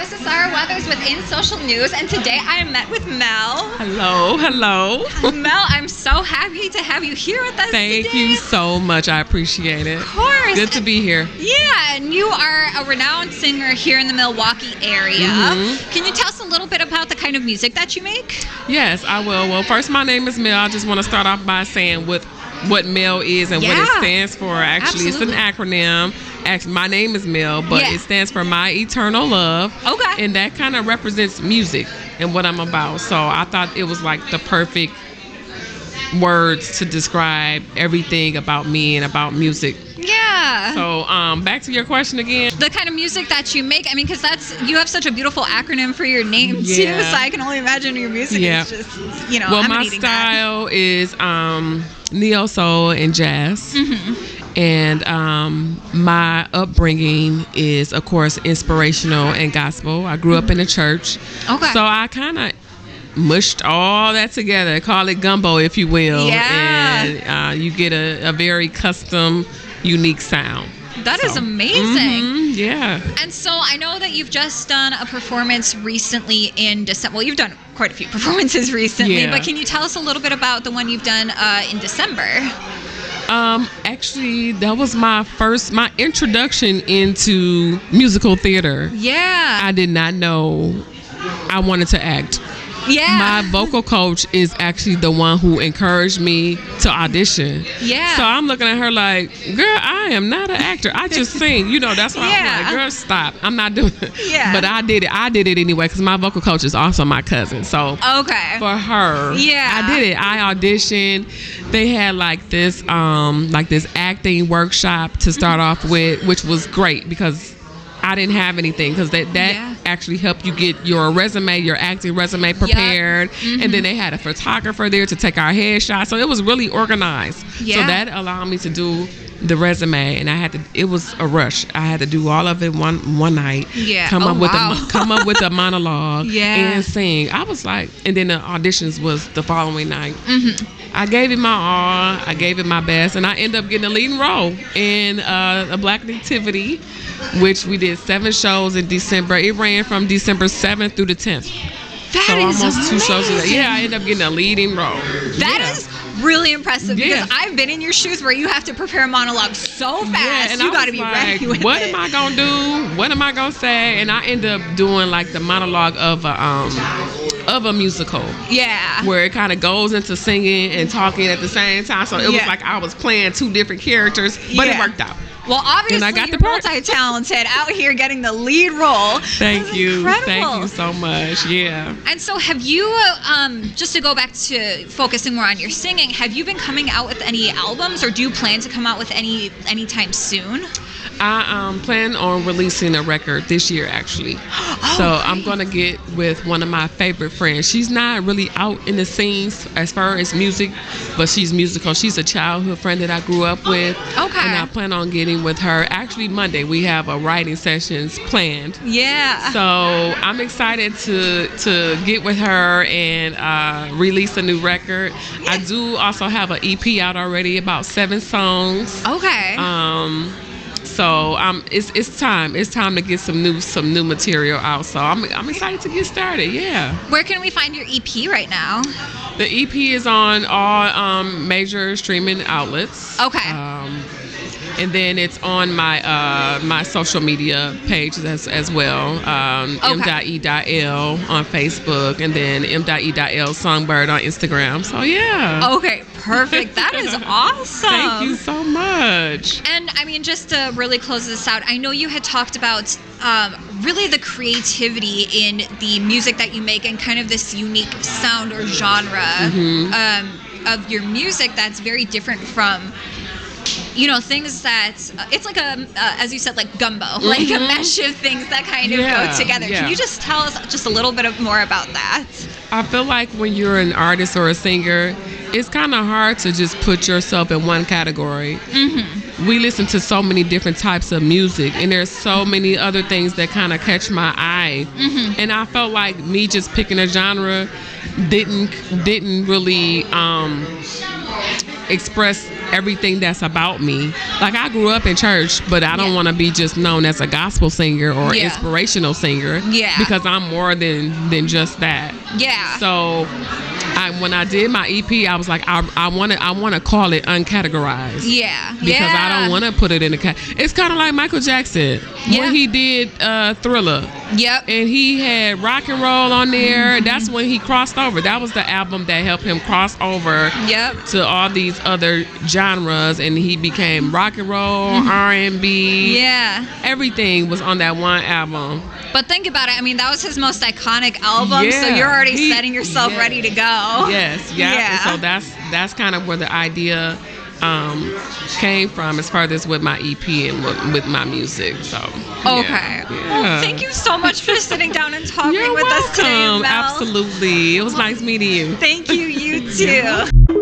This is Sarah Weathers with In Social News, and today I am met with Mel. Hello. Mel, I'm so happy to have you here with us Thank today. you so much. I appreciate it. Of course. Good to be here. Yeah, and you are a renowned singer here in the Milwaukee area. Can you tell us a little bit about the kind of music that you make? Yes, I will. Well, first, my name is M.E.L. I just want to start off by saying what M.E.L is and what it stands for. Actually, Absolutely. It's an acronym. Actually, my name is M.E.L, but it stands for My Eternal Love. Okay. And that kind of represents music and what I'm about. So I thought it was like the perfect words to describe everything about me and about music. Yeah. So back to your question again. The kind of music that you make, I mean, because you have such a beautiful acronym for your name too, so I can only imagine your music is just, Well, my style is neo soul and jazz. And my upbringing is, of course, inspirational and gospel. I grew up in a church. Okay. So I kind of mushed all that together, call it gumbo, if you will. Yeah. And you get a very custom, unique sound. That is amazing. Yeah. And so I know that you've just done a performance recently in December. Well, you've done quite a few performances recently, but can you tell us a little bit about the one you've done in December? Actually, that was my introduction into musical theater. Yeah. I did not know I wanted to act. Yeah. My vocal coach is actually the one who encouraged me to audition. Yeah. So I'm looking at her like, girl, I am not an actor. I just sing. That's why I'm like, girl, stop. I'm not doing it. Yeah. But I did it. I did it anyway because my vocal coach is also my cousin. So for her, I did it. I auditioned. They had like this acting workshop to start off with, which was great because I didn't have anything because that actually helped you get your resume, your acting resume prepared. And then they had a photographer there to take our headshots. So it was really organized. Yeah. So that allowed me to do the resume, and it was a rush. I had to do all of it one night. Yeah. Come up with a monologue and sing. I was like, and then the auditions was the following night. I gave it my all. I gave it my best, and I ended up getting a leading role in a Black Nativity, which we did 7 shows in December. It ran from December 7th through the 10th. That is almost amazing. 2 shows. Yeah, I ended up getting a leading role. That is really impressive because I've been in your shoes where you have to prepare a monologue so fast. And you got to be ready with what am I gonna do? What am I gonna say? And I ended up doing like the monologue of a musical. Yeah. Where it kind of goes into singing and talking at the same time. So it was like I was playing 2 different characters, but it worked out. Well, obviously, and I got you're the part. multi-talented out here getting the lead role. Thank you. Incredible. Thank you so much. Yeah. And so have you, just to go back to focusing more on your singing, have you been coming out with any albums or do you plan to come out with any anytime soon? I plan on releasing a record this year, actually. I'm going to get with one of my favorite friends. She's not really out in the scenes as far as music, but she's musical. She's a childhood friend that I grew up with. Okay. And I plan on getting with her. Actually, Monday, we have a writing sessions planned. Yeah. So I'm excited to get with her and release a new record. Yeah. I do also have an EP out already, about 7 songs. Okay. So it's time. It's time to get some new material out. So I'm excited to get started. Yeah. Where can we find your EP right now? The EP is on all major streaming outlets. Okay. And then it's on my my social media pages as well. M.E.L on Facebook, and then M.E.L Songbird on Instagram. So yeah. Okay, perfect. That is awesome. Thank you so much. And I mean, just to really close this out, I know you had talked about really the creativity in the music that you make and kind of this unique sound or genre of your music that's very different from things that it's like as you said, like gumbo, like a mesh of things that kind of go together. Can you just tell us just a little bit more about that? I feel like when you're an artist or a singer, it's kind of hard to just put yourself in one category. We listen to so many different types of music, and there's so many other things that kind of catch my eye. And I felt like me just picking a genre didn't really express everything that's about me. Like, I grew up in church, but I don't want to be just known as a gospel singer or inspirational singer. Yeah. Because I'm more than just that. Yeah. So when I did my EP, I was like, I want to call it uncategorized. Yeah. Because I don't want to put it in a it's kind of like Michael Jackson when he did Thriller. Yep. And he had rock and roll on there. That's when he crossed over. That was the album that helped him cross over to all these other genres, and he became rock and roll, R&B. Yeah. Everything was on that one album. But think about it. I mean, that was his most iconic album, so you're already setting yourself ready to go. Yes. Yeah. And so that's kind of where the idea came from, as far as with my EP and with my music. So okay. Well, thank you so much for sitting down and talking with us today, M.E.L. Absolutely. It was nice meeting you. Thank you. You too.